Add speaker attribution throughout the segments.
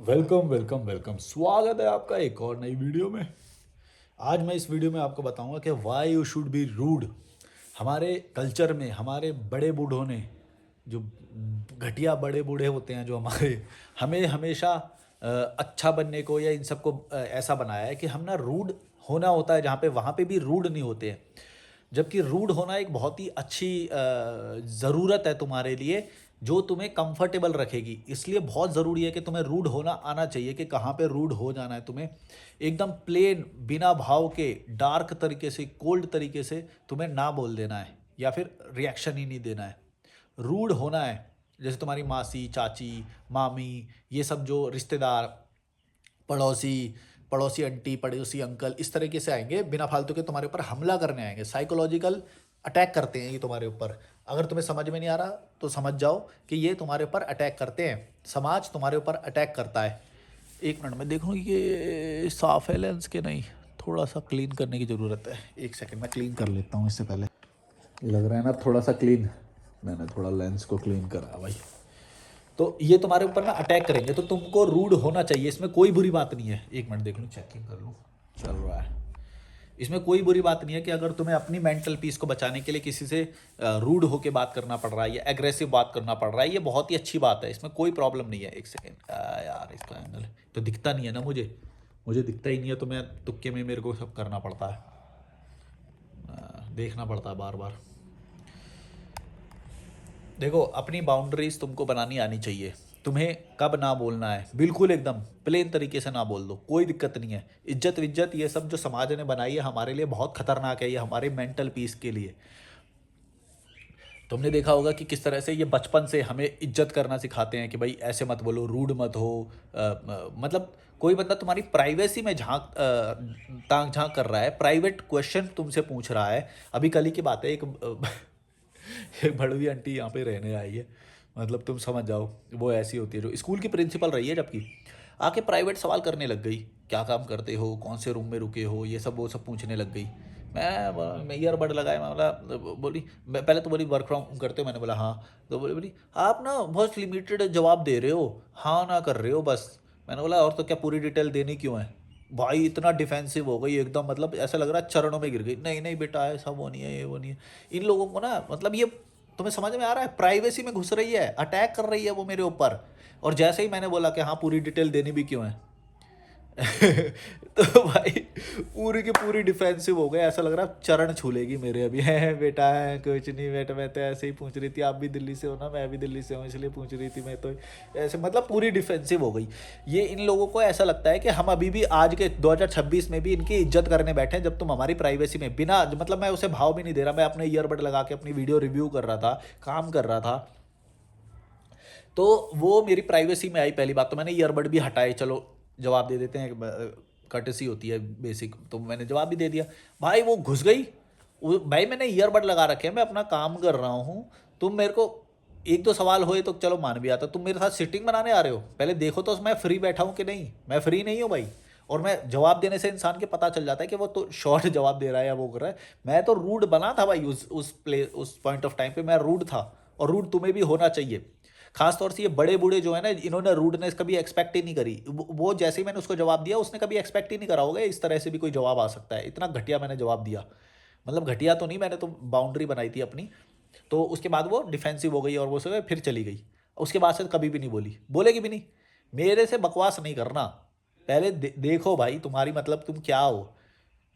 Speaker 1: Welcome welcome welcome, स्वागत है आपका एक और नई वीडियो में। आज मैं इस वीडियो में आपको बताऊंगा कि why you should be rude. हमारे कल्चर में हमारे बड़े बूढ़ों ने, जो घटिया बड़े बूढ़े होते हैं, जो हमें हमेशा अच्छा बनने को या इन सबको ऐसा बनाया है कि हम ना रूड होना होता है जहाँ पे, वहाँ पे भी रूड नहीं होते हैं। जबकि रूड होना एक बहुत ही अच्छी ज़रूरत है तुम्हारे लिए, जो तुम्हें कंफर्टेबल रखेगी। इसलिए बहुत ज़रूरी है कि तुम्हें रूड होना आना चाहिए कि कहाँ पे रूड हो जाना है तुम्हें। एकदम प्लेन, बिना भाव के, डार्क तरीके से, कोल्ड तरीके से तुम्हें ना बोल देना है या फिर रिएक्शन ही नहीं देना है। रूड होना है। जैसे तुम्हारी मासी, चाची, मामी, ये सब जो रिश्तेदार, पड़ोसी, पड़ोसी आंटी, पड़ोसी अंकल, इस तरीके से आएंगे, बिना फालतू के तुम्हारे ऊपर हमला करने आएंगे, साइकोलॉजिकल अटैक करते हैं ये तुम्हारे ऊपर। अगर तुम्हें समझ में नहीं आ रहा तो समझ जाओ कि ये तुम्हारे ऊपर अटैक करते हैं, समाज तुम्हारे ऊपर अटैक करता है। एक मिनट में देख लूँ ये साफ है लेंस के नहीं, थोड़ा सा क्लीन करने की ज़रूरत है। एक सेकंड मैं क्लीन कर लेता हूँ इससे पहले। लग रहा है ना थोड़ा सा क्लीन, मैंने थोड़ा लेंस को क्लीन करा भाई। तो ये तुम्हारे ऊपर ना अटैक करेंगे, तो तुमको रूड होना चाहिए, इसमें कोई बुरी बात नहीं है। एक मिनट देख लूँ, चेकिंग कर लूँ, चल रहा है। इसमें कोई बुरी बात नहीं है कि अगर तुम्हें अपनी मेंटल पीस को बचाने के लिए किसी से रूड होके बात करना पड़ रहा है या एग्रेसिव बात करना पड़ रहा है, ये बहुत ही अच्छी बात है, इसमें कोई प्रॉब्लम नहीं है। एक सेकेंड यार, इसका एंगल तो दिखता नहीं है ना मुझे, मुझे दिखता ही नहीं है, तो मैं तुक्के में मेरे को सब करना पड़ता है, देखना पड़ता है बार बार। देखो, अपनी बाउंड्रीज तुमको बनानी आनी चाहिए। तुम्हें कब ना बोलना है, बिल्कुल एकदम प्लेन तरीके से ना बोल दो, कोई दिक्कत नहीं है। इज्जत विज्जत ये सब जो समाज ने बनाई है हमारे लिए बहुत खतरनाक है, ये हमारे मेंटल पीस के लिए। तुमने देखा होगा कि किस तरह से ये बचपन से हमें इज्जत करना सिखाते हैं कि भाई ऐसे मत बोलो, रूड मत हो। मतलब कोई बंदा तुम्हारी प्राइवेसी में ताक झांक कर रहा है, प्राइवेट क्वेश्चन तुमसे पूछ रहा है। अभी कल ही की बात है, एक बड़वी आंटी यहाँ पे रहने आई है, मतलब तुम समझ जाओ, वो ऐसी होती है जो स्कूल की प्रिंसिपल रही है, जबकि आके प्राइवेट सवाल करने लग गई। क्या काम करते हो, कौन से रूम में रुके हो, ये सब वो सब पूछने लग गई। मैं ईयरबड लगाया, मैं बोला, बोली पहले तो बोली वर्क फ्रॉम होम करते हो, मैंने बोला हाँ। तो बोली बोली आप ना बहुत लिमिटेड जवाब दे रहे हो, हाँ ना कर रहे हो बस। मैंने बोला और तो क्या, पूरी डिटेल देनी क्यों है। भाई इतना डिफेंसिव हो गई एकदम, मतलब ऐसा लग रहा है चरणों में गिर गई। नहीं नहीं बेटा, ऐसा वो नहीं है, ये वो नहीं है। इन लोगों को ना, मतलब ये, तुम्हें समझ में आ रहा है, प्राइवेसी में घुस रही है, अटैक कर रही है वो मेरे ऊपर। और जैसे ही मैंने बोला कि हाँ पूरी डिटेल देनी भी क्यों है, तो भाई पूरी की पूरी डिफेंसिव हो गए, ऐसा लग रहा है चरण छू लेगी मेरे अभी। है बेटा, है कुछ नहीं बेटा, मैं तो ऐसे ही पूछ रही थी, आप भी दिल्ली से हो ना, मैं भी दिल्ली से हूँ इसलिए पूछ रही थी मैं तो। ऐसे मतलब पूरी डिफेंसिव हो गई। ये इन लोगों को ऐसा लगता है कि हम अभी भी आज के 2026 में भी इनकी इज्जत करने बैठे हैं, जब तुम हमारी प्राइवेसी में बिना, मतलब मैं उसे भाव भी नहीं दे रहा, मैं अपने ईयरबड लगा के अपनी वीडियो रिव्यू कर रहा था, काम कर रहा था। तो वो मेरी प्राइवेसी में आई। पहली बात तो मैंने ईयरबड भी हटाए, चलो जवाब दे देते हैं, कर्टेसी होती है बेसिक, तो मैंने जवाब भी दे दिया। भाई वो घुस गई। भाई मैंने ईयरबड लगा रखे हैं, मैं अपना काम कर रहा हूँ, तुम मेरे को एक दो सवाल होए तो चलो मान भी आता, तुम मेरे साथ सिटिंग बनाने आ रहे हो, पहले देखो तो मैं फ्री बैठा हूँ कि नहीं। मैं फ्री नहीं हूँ भाई। और मैं जवाब देने से इंसान के पता चल जाता है कि वो तो शॉर्ट जवाब दे रहा है या वो कर रहा है। मैं तो रूड बना था भाई, उस पॉइंट ऑफ टाइम पे मैं रूड था, और रूड तुम्हें भी होना चाहिए। खास तौर से ये बड़े बूढ़े जो है ना, इन्होंने रूडनेस कभी एक्सपेक्ट ही नहीं करी। वो जैसे ही मैंने उसको जवाब दिया, उसने कभी एक्सपेक्ट ही नहीं करा होगा इस तरह से भी कोई जवाब आ सकता है। इतना घटिया मैंने जवाब दिया, मतलब घटिया तो नहीं, मैंने तो बाउंड्री बनाई थी अपनी। तो उसके बाद वो डिफेंसिव हो गई और वो सब फिर चली गई। उसके बाद से कभी भी नहीं बोली, बोलेगी भी नहीं। मेरे से बकवास नहीं करना। पहले देखो भाई तुम्हारी, मतलब तुम क्या हो।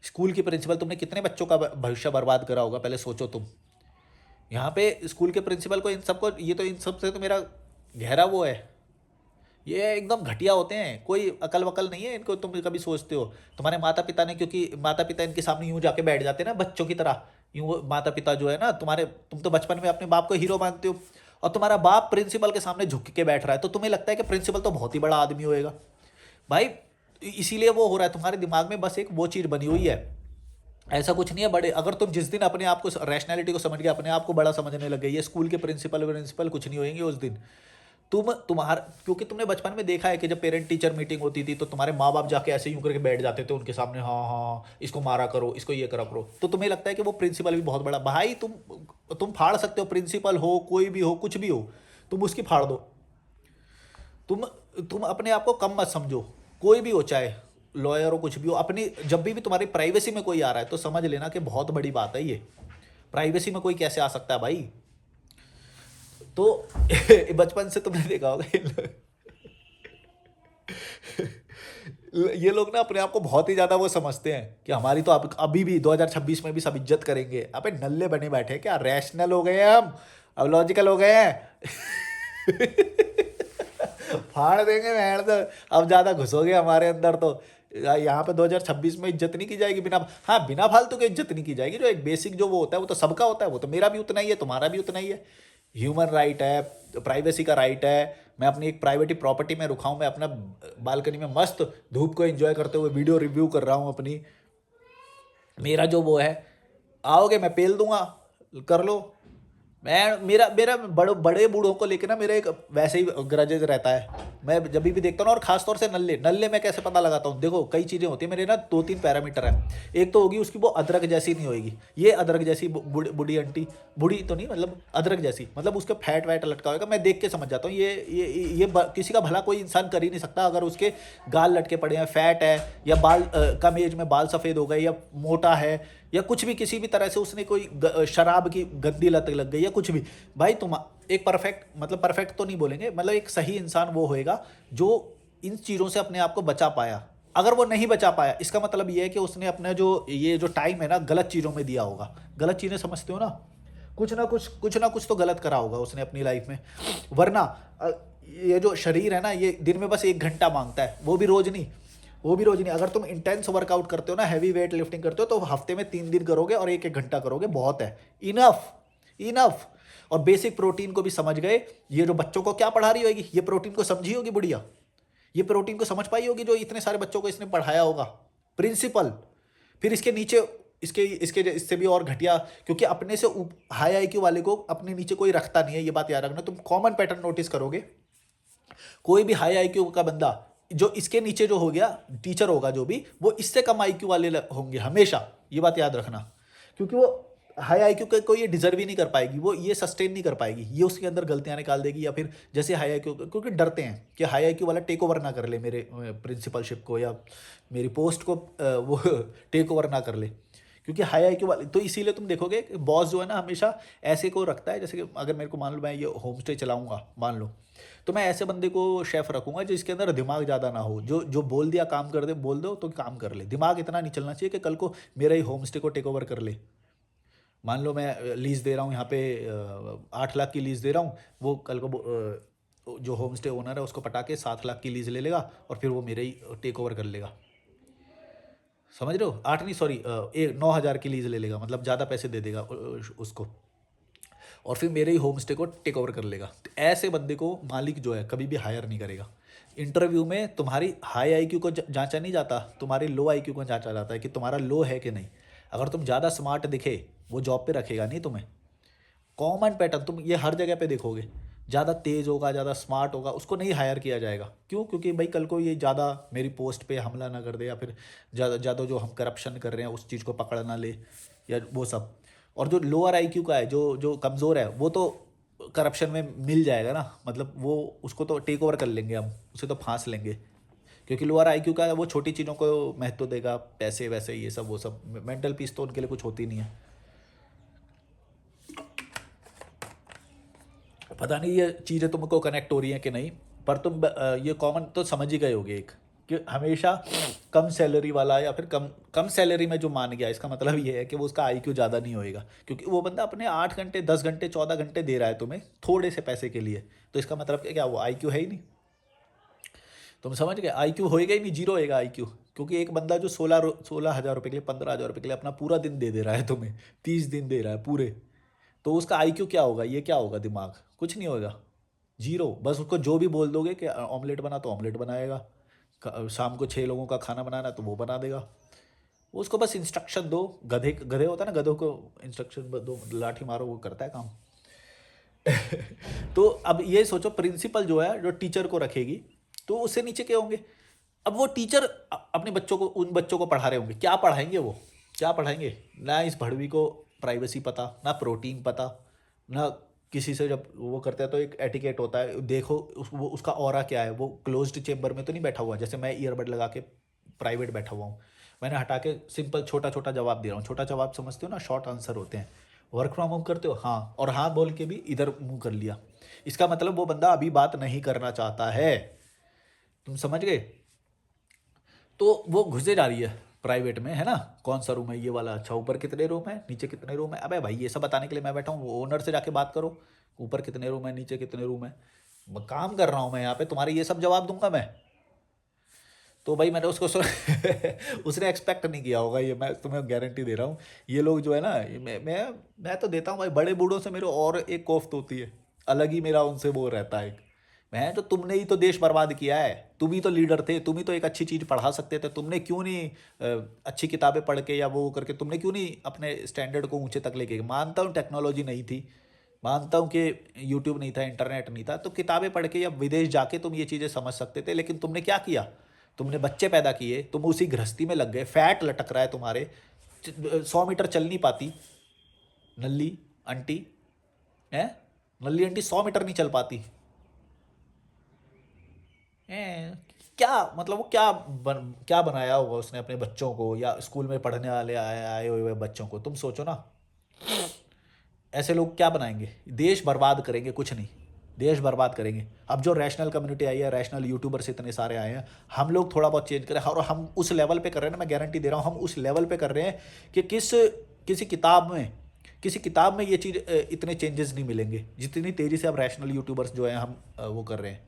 Speaker 1: स्कूल की प्रिंसिपल, तुमने कितने बच्चों का भविष्य बर्बाद करा होगा, पहले सोचो तुम। यहाँ पे स्कूल के प्रिंसिपल को, इन सबको, ये तो इन सब से तो मेरा गहरा वो है। ये एकदम घटिया होते हैं, कोई अकल वकल नहीं है इनको। तुम कभी सोचते हो तुम्हारे माता पिता ने, क्योंकि माता पिता इनके सामने यूं जाके बैठ जाते हैं ना बच्चों की तरह, यूं माता पिता जो है ना तुम्हारे, तुम तो बचपन में अपने बाप को हीरो मानते हो, और तुम्हारा बाप प्रिंसिपल के सामने झुक के बैठ रहा है, तो तुम्हें लगता है कि प्रिंसिपल तो बहुत ही बड़ा आदमी होएगा भाई। इसीलिए वो हो रहा है, तुम्हारे दिमाग में बस एक वो चीज़ बनी हुई है। ऐसा कुछ नहीं है। बड़े, अगर तुम जिस दिन अपने आप को, रैशनैलिटी को समझ के अपने आप को बड़ा समझने लग गए, ये स्कूल के प्रिंसिपल प्रिंसिपल कुछ नहीं होंगे उस दिन। तुम्हारा, क्योंकि तुमने बचपन में देखा है कि जब पेरेंट टीचर मीटिंग होती थी तो तुम्हारे माँ बाप जाके ऐसे यूं करके बैठ जाते थे उनके सामने, हाँ हाँ हाँ, इसको मारा करो, इसको ये करा करो, तो तुम्हें लगता है कि वो प्रिंसिपल भी बहुत बड़ा भाई। तुम फाड़ सकते हो, प्रिंसिपल हो, कोई भी हो, कुछ भी हो, तुम उसकी फाड़ दो। तुम तुम अपने आप को कम मत समझो, कोई भी हो, चाहे लॉयर हो, कुछ भी हो, अपनी जब भी तुम्हारी प्राइवेसी में कोई आ रहा है तो समझ लेना कि बहुत बड़ी बात है ये। प्राइवेसी में कोई कैसे आ सकता है भाई? तो बचपन से तुमने देखा होगा ये लोग ना अपने आप को बहुत ही ज्यादा वो समझते हैं कि हमारी तो अब अभी भी 2026 में भी सब इज्जत करेंगे। अबे नल्ले बने बैठे हैं क्या? रैशनल हो गए हैं हम, अब लॉजिकल हो गए हैं। फाड़ देंगे मैं तो। अब ज्यादा घुसोगे हमारे अंदर तो यहाँ पे 2026 में इज्जत नहीं की जाएगी बिना, हाँ बिना फालतू की इज्जत नहीं की जाएगी। जो एक बेसिक जो वो होता है वो तो सबका होता है, वो तो मेरा भी उतना ही है, तुम्हारा भी उतना ही है। ह्यूमन राइट है, प्राइवेसी का राइट है। मैं अपनी एक प्राइवेट प्रॉपर्टी में रुका हूँ, मैं अपना बालकनी में मस्त धूप को एंजॉय करते हुए वीडियो रिव्यू कर रहा हूँ अपनी। मेरा जो वो है, आओगे मैं पेल दूंगा, कर लो। मैं मेरा मेरा बड़े बड़े बूढ़ों को लेके ना मेरा एक वैसे ही ग्रजेज रहता है। मैं जब भी देखता हूँ ना, और खास तौर से नल्ले नल्ले मैं कैसे पता लगाता हूँ, देखो कई चीज़ें होती है मेरे ना, 2-3 पैरामीटर है। एक तो होगी उसकी वो अदरक जैसी नहीं होगी, ये अदरक जैसी बूढ़ी आंटी, बूढ़ी तो नहीं मतलब अदरक जैसी, मतलब उसके फैट वैट लटका होगा, मैं देख के समझ जाता हूँ किसी का भला कोई इंसान कर ही नहीं सकता। अगर उसके गाल लटके पड़े हैं, फैट है, या बाल कम एज में बाल सफ़ेद हो गए, या मोटा है, या कुछ भी किसी भी तरह से उसने कोई शराब की गंदी लत लग गई या कुछ भी, भाई तुम एक परफेक्ट, मतलब परफेक्ट तो नहीं बोलेंगे, मतलब एक सही इंसान वो होएगा जो इन चीज़ों से अपने आप को बचा पाया। अगर वो नहीं बचा पाया, इसका मतलब ये है कि उसने अपना जो टाइम है ना गलत चीज़ों में दिया होगा। गलत चीज़ें समझते हो ना, कुछ ना कुछ तो गलत करा होगा उसने अपनी लाइफ में। वरना ये जो शरीर है ना, ये दिन में बस 1 घंटा मांगता है, वो भी रोज नहीं, वो भी रोज नहीं। अगर तुम इंटेंस वर्कआउट करते हो ना, हैवी वेट लिफ्टिंग करते हो, तो हफ्ते में 3 दिन करोगे और 1-1 घंटा करोगे, बहुत है, इनफ इनफ। और बेसिक प्रोटीन को भी समझ गए। ये जो बच्चों को क्या पढ़ा रही होगी, ये प्रोटीन को समझी होगी बुढ़िया, ये प्रोटीन को समझ पाई होगी जो इतने सारे बच्चों को इसने पढ़ाया होगा, प्रिंसिपल। फिर इसके नीचे इसके इसके इससे भी और घटिया, क्योंकि अपने से हाई आईक्यू वाले को अपने नीचे कोई रखता नहीं है, ये बात याद रखना। तुम कॉमन पैटर्न नोटिस करोगे, कोई भी हाई आईक्यू का बंदा जो इसके नीचे जो हो गया टीचर होगा जो भी, वो इससे कम आईक्यू वाले होंगे हमेशा, ये बात याद रखना। क्योंकि वो हाई आईक्यू को ये डिजर्व ही नहीं कर पाएगी, वो ये सस्टेन नहीं कर पाएगी, ये उसके अंदर गलतियां निकाल देगी। या फिर जैसे हाई आईक्यू, क्योंकि डरते हैं कि हाई आईक्यू वाला टेक ओवर ना कर ले मेरे प्रिंसिपलशिप को, या मेरी पोस्ट को वो टेक ओवर ना कर ले, क्योंकि हाई आईक्यू वाले। तो इसीलिए तुम देखोगे कि बॉस जो है ना हमेशा ऐसे को रखता है, जैसे कि अगर मेरे को मान लो मैं ये होम स्टे चलाऊंगा मान लो, तो मैं ऐसे बंदे को शेफ रखूंगा जिसके अंदर दिमाग ज़्यादा ना हो, जो जो बोल दिया काम कर दे, बोल दो तो काम कर ले। दिमाग इतना नहीं चलना चाहिए कि कल को मेरा ही होम स्टे को टेक ओवर कर ले। मान लो मैं लीज़ दे रहा हूँ यहाँ पे 8 लाख की लीज़ दे रहा हूँ, वो कल को जो होम स्टे ओनर है उसको पटा के 7 लाख की लीज़ ले लेगा और फिर वो मेरे ही टेक ओवर कर लेगा। समझ रहे हो? 8 नहीं, सॉरी, 9,000 की लीज़ ले लेगा, मतलब ज़्यादा पैसे दे देगा उसको, और फिर मेरे ही होम स्टे को टेक ओवर कर लेगा। तो ऐसे बंदे को मालिक जो है कभी भी हायर नहीं करेगा। इंटरव्यू में तुम्हारी हाई आईक्यू को जांचा नहीं जाता, तुम्हारी लो आईक्यू को जांचा जाता है कि तुम्हारा लो है कि नहीं। अगर तुम ज़्यादा स्मार्ट दिखे, वो जॉब पे रखेगा नहीं तुम्हें। कॉमन पैटर्न तुम ये हर जगह पे देखोगे, ज़्यादा तेज़ होगा, ज़्यादा स्मार्ट होगा, उसको नहीं हायर किया जाएगा। क्यों? क्योंकि भाई कल को ये ज़्यादा मेरी पोस्ट पे हमला ना कर दे, या फिर ज़्यादा ज़्यादा जो हम करप्शन कर रहे हैं उस चीज़ को पकड़ ना ले, या वो सब। और जो लोअर आईक्यू का है, जो जो कमज़ोर है, वो तो करप्शन में मिल जाएगा ना, मतलब वो उसको तो टेक ओवर कर लेंगे हम, उसे तो फांस लेंगे। क्योंकि लोअर आईक्यू का है, वो छोटी चीज़ों को महत्व देगा, पैसे वैसे ये सब वो सब, मेंटल पीस तो उनके लिए कुछ होती नहीं है। पता नहीं ये चीज़ें तुमको कनेक्ट हो रही हैं कि नहीं, पर तुम ये कॉमन तो समझ ही गए होगे एक, कि हमेशा कम सैलरी वाला या फिर कम कम सैलरी में जो मान गया, इसका मतलब ये है कि वो उसका आईक्यू ज़्यादा नहीं होएगा, क्योंकि वो बंदा अपने 8 घंटे 10 घंटे 14 घंटे दे रहा है तुम्हें थोड़े से पैसे के लिए। तो इसका मतलब क्या, वो आईक्यू है ही नहीं। तुम समझ गए? आईक्यू होएगा ही नहीं, जीरो होएगा आईक्यू। क्योंकि एक बंदा जो 16,000 रुपये के लिए, 15,000 रुपये के लिए अपना पूरा दिन दे दे रहा है तुम्हें, 30 दिन दे रहा है पूरे, तो उसका आईक्यू क्या होगा, ये क्या होगा, दिमाग कुछ नहीं होगा, जीरो। बस उसको जो भी बोल दोगे कि ऑमलेट बना तो ऑमलेट बनाएगा, शाम को 6 लोगों का खाना बनाना तो वो बना देगा। उसको बस इंस्ट्रक्शन दो, गधे गधे होता है ना, गधों को इंस्ट्रक्शन दो, लाठी मारो, वो करता है काम। तो अब ये सोचो, प्रिंसिपल जो है जो टीचर को रखेगी, तो उससे नीचे क्या होंगे। अब वो टीचर अपने बच्चों को, उन बच्चों को पढ़ा रहे होंगे, क्या पढ़ाएंगे वो, क्या पढ़ाएंगे? ना इस भड़वी को प्राइवेसी पता, ना प्रोटीन पता, ना किसी से जब वो करते हैं तो एक एटिकेट होता है, देखो वो उसका ऑरा क्या है, वो क्लोज्ड चेम्बर में तो नहीं बैठा हुआ, जैसे मैं ईयरबड लगा के प्राइवेट बैठा हुआ हूँ, मैंने हटा के सिंपल छोटा छोटा जवाब दे रहा हूँ, छोटा जवाब समझते हो ना, शॉर्ट आंसर होते हैं। वर्क फ्रॉम होम करते हो, हाँ, और हाँ बोल के भी इधर मुंह कर लिया, इसका मतलब वो बंदा अभी बात नहीं करना चाहता है। तुम समझ गए? तो वो घुसे जा रही है प्राइवेट में, है ना, कौन सा रूम है ये वाला, अच्छा ऊपर कितने रूम है, नीचे कितने रूम है, अबे भाई ये सब बताने के लिए मैं बैठा हूँ, ओनर से जाके बात करो, ऊपर कितने रूम है, नीचे कितने रूम है। काम कर रहा हूँ मैं यहाँ पे, तुम्हारे ये सब जवाब दूंगा मैं? तो भाई मैंने उसको उसने एक्सपेक्ट नहीं किया होगा, ये मैं तुम्हें गारंटी दे रहा हूँ। ये लोग जो है ना, मैं तो देता हूँ भाई, बड़े बूढ़ों से मेरे और एक कोफ्त होती है, अलग ही मेरा उनसे वो रहता है एक। मैं तो, तुमने ही तो देश बर्बाद किया है, तुम ही तो लीडर थे, तुम ही तो एक अच्छी चीज़ पढ़ा सकते थे, तुमने क्यों नहीं अच्छी किताबें पढ़ के या वो करके तुमने क्यों नहीं अपने स्टैंडर्ड को ऊंचे तक लेके? मानता हूँ टेक्नोलॉजी नहीं थी, मानता हूँ कि यूट्यूब नहीं था, इंटरनेट नहीं था, तो किताबें पढ़ के या विदेश जाके तुम ये चीज़ें समझ सकते थे, लेकिन तुमने क्या किया? तुमने बच्चे पैदा किए, तुम उसी गृहस्थी में लग गए, फैट लटक रहा है तुम्हारे, 100 मीटर चल नहीं पाती नल्ली आंटी, है, नल्ली आंटी 100 मीटर नहीं चल पाती है। क्या मतलब, वो क्या बनाया होगा उसने अपने बच्चों को, या स्कूल में पढ़ने वाले आए हुए बच्चों को, तुम सोचो ना। ऐसे लोग क्या बनाएंगे, देश बर्बाद करेंगे, कुछ नहीं, देश बर्बाद करेंगे। अब जो रैशनल कम्युनिटी आई है, रैशनल यूट्यूबर्स इतने सारे आए हैं, हम लोग थोड़ा बहुत चेंज करें, और हम उस लेवल पे कर रहे हैं ना, मैं गारंटी दे रहा हूँ, हम उस लेवल पे कर रहे हैं कि किसी किताब में ये चीज़ इतने चेंजेस नहीं मिलेंगे जितनी तेज़ी से अब रैशनल यूट्यूबर्स जो हैं हम वो कर रहे हैं।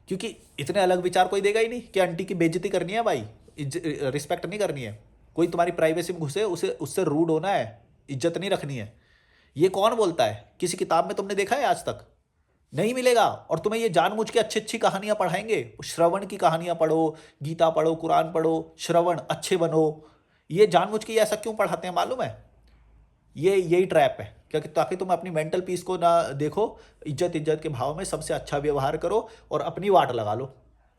Speaker 1: क्योंकि इतने अलग विचार कोई देगा ही नहीं कि आंटी की बेइज्जती करनी है भाई, रिस्पेक्ट नहीं करनी है, कोई तुम्हारी प्राइवेसी में घुसे उसे उससे रूड होना है, इज्जत नहीं रखनी है। ये कौन बोलता है? किसी किताब में तुमने देखा है आज तक? नहीं मिलेगा। और तुम्हें ये जानबूझ के अच्छी अच्छी कहानियां पढ़ाएंगे, श्रवण की कहानियां पढ़ो, गीता पढ़ो, कुरान पढ़ो, श्रवण अच्छे बनो। ये जानबूझ के ये ऐसा क्यों पढ़ाते हैं मालूम है? ये यही ट्रैप है, क्योंकि ताकि तुम अपनी मेंटल पीस को ना देखो, इज्जत इज्जत के भाव में सबसे अच्छा व्यवहार करो और अपनी वाट लगा लो,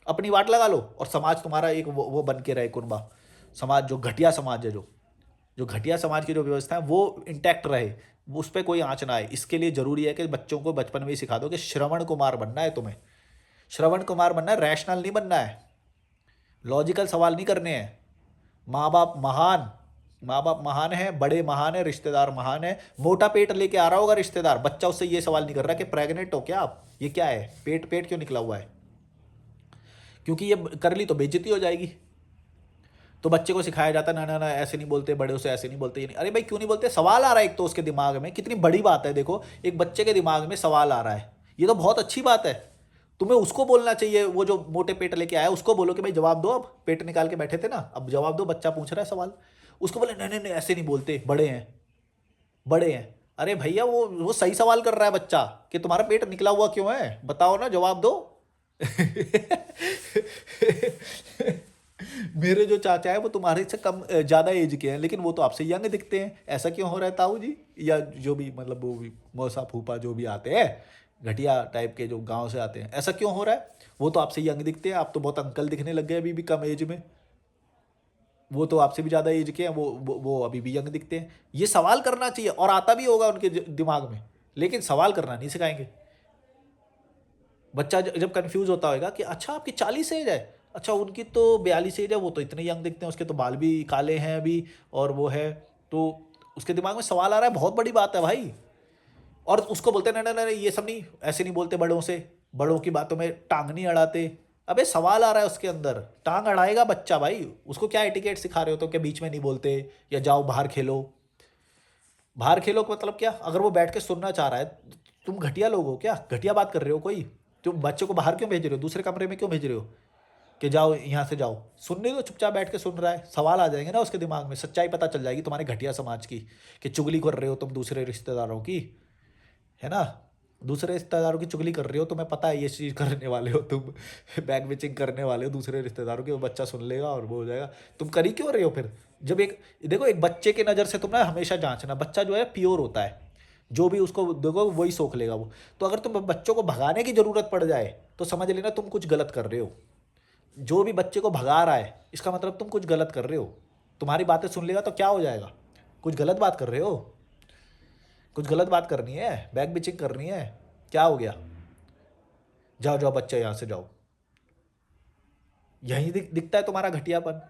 Speaker 1: अपनी वाट लगा लो, और समाज तुम्हारा एक वो बन के रहे कुनबा। समाज जो घटिया समाज है, जो घटिया समाज की जो व्यवस्था है वो इंटैक्ट रहे, वो उस पर कोई आँच ना आए। इसके लिए ज़रूरी है कि बच्चों को बचपन में ही सिखा दो कि श्रवण कुमार बनना है तुम्हें, श्रवण कुमार बनना है, रैशनल नहीं बनना है, लॉजिकल सवाल नहीं करने हैं। माँ बाप महान, माँ बाप महान है, बड़े महान है, रिश्तेदार महान है, मोटा पेट लेके आ रहा होगा रिश्तेदार, बच्चा उससे ये सवाल नहीं कर रहा कि प्रेग्नेंट हो क्या आप, ये क्या है, पेट पेट क्यों निकला हुआ है, क्योंकि ये कर ली तो बेइज्जती हो जाएगी। तो बच्चे को सिखाया जाता है ना ना ना ऐसे नहीं बोलते, बड़े से ऐसे नहीं बोलते, ये नहीं, अरे भाई क्यों नहीं बोलते? सवाल आ रहा है एक तो उसके दिमाग में, कितनी बड़ी बात है, देखो एक बच्चे के दिमाग में सवाल आ रहा है, ये तो बहुत अच्छी बात है। तुम्हें उसको बोलना चाहिए, वो जो मोटे पेट लेके आया उसको बोलो कि भाई जवाब दो, अब पेट निकाल के बैठे थे ना, अब जवाब दो, बच्चा पूछ रहा है सवाल। उसको बोले नहीं नहीं नहीं ऐसे नहीं बोलते, बड़े हैं, बड़े हैं। अरे भैया वो सही सवाल कर रहा है बच्चा कि तुम्हारा पेट निकला हुआ क्यों है, बताओ ना, जवाब दो। मेरे जो चाचा है वो तुम्हारे से कम ज़्यादा एज के हैं, लेकिन वो तो आपसे यंग दिखते हैं, ऐसा क्यों हो रहा है ताऊ जी? या जो भी मतलब वो भी मौसा फूफा जो भी आते हैं, घटिया टाइप के जो गांव से आते हैं, ऐसा क्यों हो रहा है? वो तो आपसे यंग दिखते हैं, आप तो बहुत अंकल दिखने लग गए अभी भी कम एज में। वो तो आपसे भी ज़्यादा एज के हैं, वो अभी भी यंग दिखते हैं। ये सवाल करना चाहिए, और आता भी होगा उनके दिमाग में, लेकिन सवाल करना नहीं सिखाएंगे। बच्चा जब कंफ्यूज होता होगा कि अच्छा आपकी 40 एज है, अच्छा उनकी तो 42 एज है, वो तो इतने यंग दिखते हैं, उसके तो बाल भी काले हैं अभी, और वो है, तो उसके दिमाग में सवाल आ रहा है, बहुत बड़ी बात है भाई। और उसको बोलते हैं नहीं नहीं नहीं ये सब नहीं, ऐसे नहीं बोलते बड़ों से, बड़ों की बातों में टांग नहीं अड़ाते। अबे सवाल आ रहा है उसके अंदर, टांग अड़ाएगा बच्चा भाई, उसको क्या एटिकेट सिखा रहे हो तो क्या बीच में नहीं बोलते, या जाओ बाहर खेलो। बाहर खेलो का मतलब क्या? अगर वो बैठ के सुनना चाह रहा है, तुम घटिया लोग हो क्या, घटिया बात कर रहे हो कोई? तुम बच्चे को बाहर क्यों भेज रहे हो, दूसरे कमरे में क्यों भेज रहे हो कि जाओ यहाँ से जाओ? सुनने दो, चुपचाप बैठ के सुन रहा है, सवाल आ जाएंगे ना उसके दिमाग में, सच्चाई पता चल जाएगी तुम्हारे घटिया समाज की, कि चुगली कर रहे हो तुम दूसरे रिश्तेदारों की, है ना, दूसरे रिश्तेदारों की चुगली कर रहे हो, तुम्हें पता है ये चीज़ करने वाले हो तुम, बैग बिचिंग करने वाले हो दूसरे रिश्तेदारों की, वो बच्चा सुन लेगा और वो हो जाएगा। तुम कर ही क्यों रहे हो फिर? जब एक देखो, एक बच्चे की नज़र से तुम ना हमेशा जांचना, बच्चा जो है प्योर होता है, जो भी उसको देखो वही सोख लेगा वो। तो अगर तुम बच्चों को भगाने की ज़रूरत पड़ जाए तो समझ लेना तुम कुछ गलत कर रहे हो। जो भी बच्चे को भगा रहा है इसका मतलब तुम कुछ गलत कर रहे हो। तुम्हारी बातें सुन लेगा तो क्या हो जाएगा? कुछ गलत बात कर रहे हो। कुछ गलत बात करनी है, बैक बिचिंग करनी है, क्या हो गया? जाओ जाओ बच्चे यहाँ से जाओ। यही दिखता है तुम्हारा घटियापन।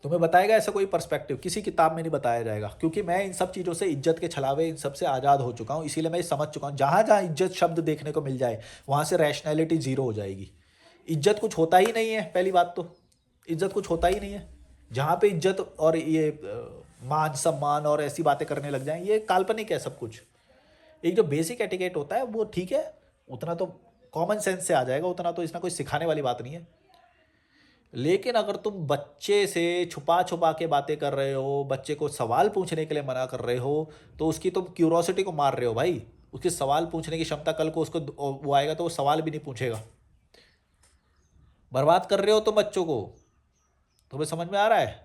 Speaker 1: तुम्हें बताएगा ऐसा कोई पर्सपेक्टिव? किसी किताब में नहीं बताया जाएगा, क्योंकि मैं इन सब चीज़ों से, इज्जत के छलावे, इन सब से आज़ाद हो चुका हूँ। इसीलिए मैं समझ चुका हूँ, जहाँ जहाँ इज्जत शब्द देखने को मिल जाए वहाँ से रैशनैलिटी जीरो हो जाएगी। इज्जत कुछ होता ही नहीं है, पहली बात तो इज्जत कुछ होता ही नहीं है। जहाँ पे इज्जत और ये मान सम्मान और ऐसी बातें करने लग जाएं, ये काल्पनिक है सब कुछ। एक जो बेसिक एटिकेट होता है वो ठीक है, उतना तो कॉमन सेंस से आ जाएगा, उतना तो इसमें कोई सिखाने वाली बात नहीं है। लेकिन अगर तुम बच्चे से छुपा छुपा के बातें कर रहे हो, बच्चे को सवाल पूछने के लिए मना कर रहे हो, तो उसकी तुम क्यूरोसिटी को मार रहे हो भाई। उसकी सवाल पूछने की क्षमता, कल को उसको वो आएगा तो वो सवाल भी नहीं पूछेगा। बर्बाद कर रहे हो तुम बच्चों को। तुम्हें समझ में आ रहा है?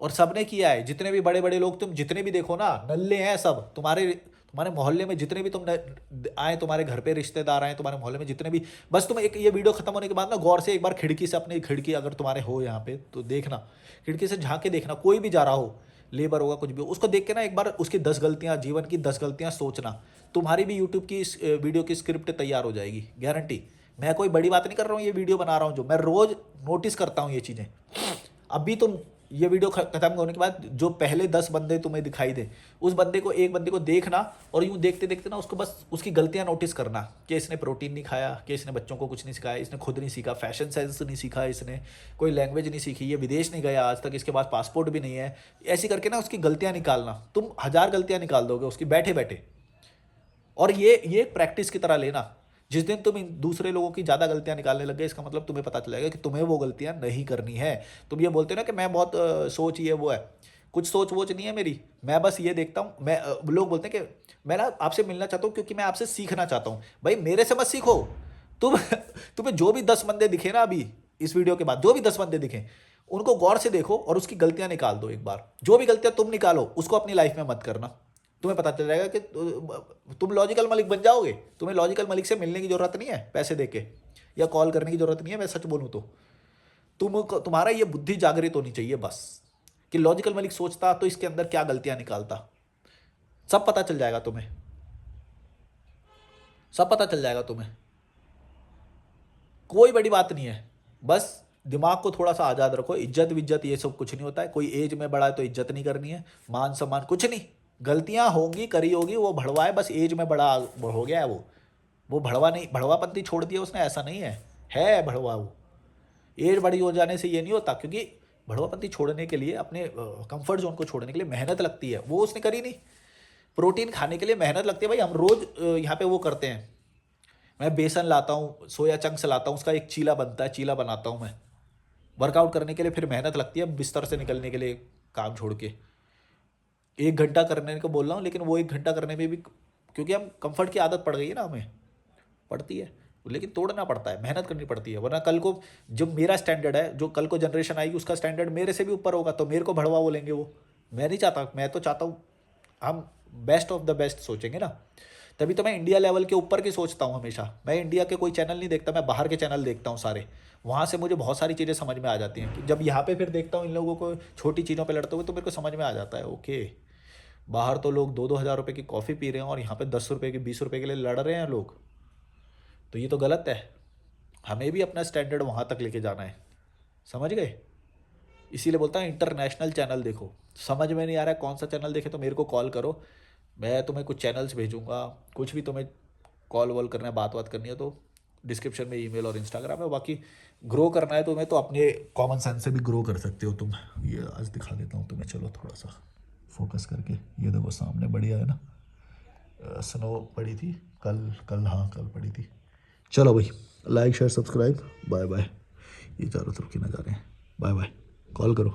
Speaker 1: और सबने किया है, जितने भी बड़े बड़े लोग तुम जितने भी देखो ना, नल्ले हैं सब। तुम्हारे मोहल्ले में जितने भी तुम आए, तुम्हारे घर पे रिश्तेदार आए, तुम्हारे मोहल्ले में जितने भी, बस तुम एक ये वीडियो खत्म होने के बाद ना गौर से एक बार खिड़की से, अपनी खिड़की अगर तुम्हारे हो यहाँ पे तो देखना, खिड़की से झांक के देखना, कोई भी जा रहा हो, लेबर होगा कुछ भी हो, उसको देख के ना एक बार उसकी 10 गलतियाँ, जीवन की 10 गलतियाँ सोचना। तुम्हारी भी यूट्यूब की इस वीडियो की स्क्रिप्ट तैयार हो जाएगी, गारंटी। मैं कोई बड़ी बात नहीं कर रहा हूँ, ये वीडियो बना रहा हूँ जो मैं रोज नोटिस करता हूँ ये चीज़ें। अभी तुम ये वीडियो खत्म होने के बाद जो पहले 10 बंदे तुम्हें दिखाई दे, उस बंदे को, एक बंदे को देखना, और यूँ देखते देखते ना उसको बस उसकी गलतियां नोटिस करना, कि इसने प्रोटीन नहीं खाया, कि इसने बच्चों को कुछ नहीं सिखाया, इसने खुद नहीं सीखा, फैशन सेंस नहीं सीखा, इसने कोई लैंग्वेज नहीं सीखी, ये विदेश नहीं गया आज तक, इसके पास पासपोर्ट भी नहीं है। ऐसी करके ना उसकी गलतियाँ निकालना, तुम 1000 गलतियाँ निकाल दोगे उसकी बैठे बैठे। और ये एक प्रैक्टिस की तरह लेना। जिस दिन तुम इन दूसरे लोगों की ज़्यादा गलतियां निकालने लग गए, इसका मतलब तुम्हें पता चल जाएगा कि तुम्हें वो गलतियां नहीं करनी है। तुम ये बोलते हो ना कि मैं बहुत सोच ये वो है, कुछ सोच वोच नहीं है मेरी। मैं बस ये देखता हूँ, लोग बोलते हैं कि मैं ना आपसे मिलना चाहता हूँ क्योंकि मैं आपसे सीखना चाहता हूँ। भाई मेरे से मत सीखो तुम। तुम्हें जो भी 10 बंदे दिखे ना अभी इस वीडियो के बाद, जो भी 10 बंदे दिखे, उनको गौर से देखो और उसकी गलतियां निकाल दो एक बार। जो भी गलतियां तुम निकालो उसको अपनी लाइफ में मत करना। तुम्हें पता चल जाएगा कि तुम लॉजिकल मलिक बन जाओगे। तुम्हें लॉजिकल मलिक से मिलने की जरूरत नहीं है पैसे देके, या कॉल करने की जरूरत नहीं है। मैं सच बोलूँ तो तुम्हारा ये बुद्धि जागृत होनी चाहिए बस, कि लॉजिकल मलिक सोचता तो इसके अंदर क्या गलतियां निकालता। सब पता चल जाएगा तुम्हें, सब पता चल जाएगा तुम्हें। कोई बड़ी बात नहीं है, बस दिमाग को थोड़ा सा आज़ाद रखो। इज्जत विज्जत ये सब कुछ नहीं होता है। कोई एज में बड़ा है तो इज्जत नहीं करनी है, मान सम्मान कुछ नहीं। गलतियां होंगी, करी होगी, वो भड़वा है, बस एज में बड़ा हो गया है वो भड़वा नहीं, भड़वापंथी छोड़ दिया उसने, ऐसा नहीं है भड़वा वो। एज बड़ी हो जाने से ये नहीं होता, क्योंकि भड़वापंथी छोड़ने के लिए, अपने कंफर्ट जोन को छोड़ने के लिए मेहनत लगती है, वो उसने करी नहीं। प्रोटीन खाने के लिए मेहनत लगती है भाई। हम रोज़ यहाँ पे वो करते हैं, मैं बेसन लाता हूँ, सोया चंक्स लाता हूँ, उसका एक चीला बनता है, चीला बनाता हूँ मैं। वर्कआउट करने के लिए फिर मेहनत लगती है, बिस्तर से निकलने के लिए काम छोड़ के 1 घंटा करने को बोल रहा हूँ, लेकिन वो 1 घंटा करने में भी, क्योंकि हम कंफर्ट की आदत पड़ गई है ना, हमें पड़ती है, लेकिन तोड़ना पड़ता है, मेहनत करनी पड़ती है। वरना कल को जो मेरा स्टैंडर्ड है, जो कल को जनरेशन आएगी उसका स्टैंडर्ड मेरे से भी ऊपर होगा, तो मेरे को भड़वा बोलेंगे वो। मैं नहीं चाहता, मैं तो चाहता हूँ हम बेस्ट ऑफ द बेस्ट सोचेंगे ना। तभी तो मैं इंडिया लेवल के ऊपर की सोचता हूँ हमेशा। मैं इंडिया के कोई चैनल नहीं देखता, मैं बाहर के चैनल देखता हूँ सारे। वहाँ से मुझे बहुत सारी चीज़ें समझ में आ जाती हैं, कि जब यहाँ पे फिर देखता हूँ इन लोगों को छोटी चीज़ों पे लड़ते हुए, तो मेरे को समझ में आ जाता है, ओके बाहर तो लोग 2-2 हज़ार रुपये की कॉफ़ी पी रहे हैं और यहाँ पे 10 रुपये की, 20 रुपये के लिए लड़ रहे हैं लोग। तो ये तो गलत है। हमें भी अपना स्टैंडर्ड वहाँ तक लेके जाना है, समझ गए? इसीलिए बोलता हूँ इंटरनेशनल चैनल देखो। समझ में नहीं आ रहा है कौन सा चैनल देखे तो मेरे को कॉल करो, मैं तुम्हें कुछ चैनल्स भेजूंगा। कुछ भी तुम्हें कॉल वॉल करना है, बात बात करनी है, तो डिस्क्रिप्शन में ईमेल और इंस्टाग्राम है। बाकी ग्रो करना है तुम्हें तो अपने कॉमन सेंस से भी ग्रो कर सकते हो तुम। ये आज दिखा देता हूँ तुम्हें, चलो थोड़ा सा फोकस करके। ये देखो सामने बढ़िया है ना, स्नो पड़ी थी कल, हाँ कल पड़ी थी। चलो भाई, like share subscribe, bye bye. ये चारों तरफ के नज़ारे हैं, बाय बाय। कॉल करो।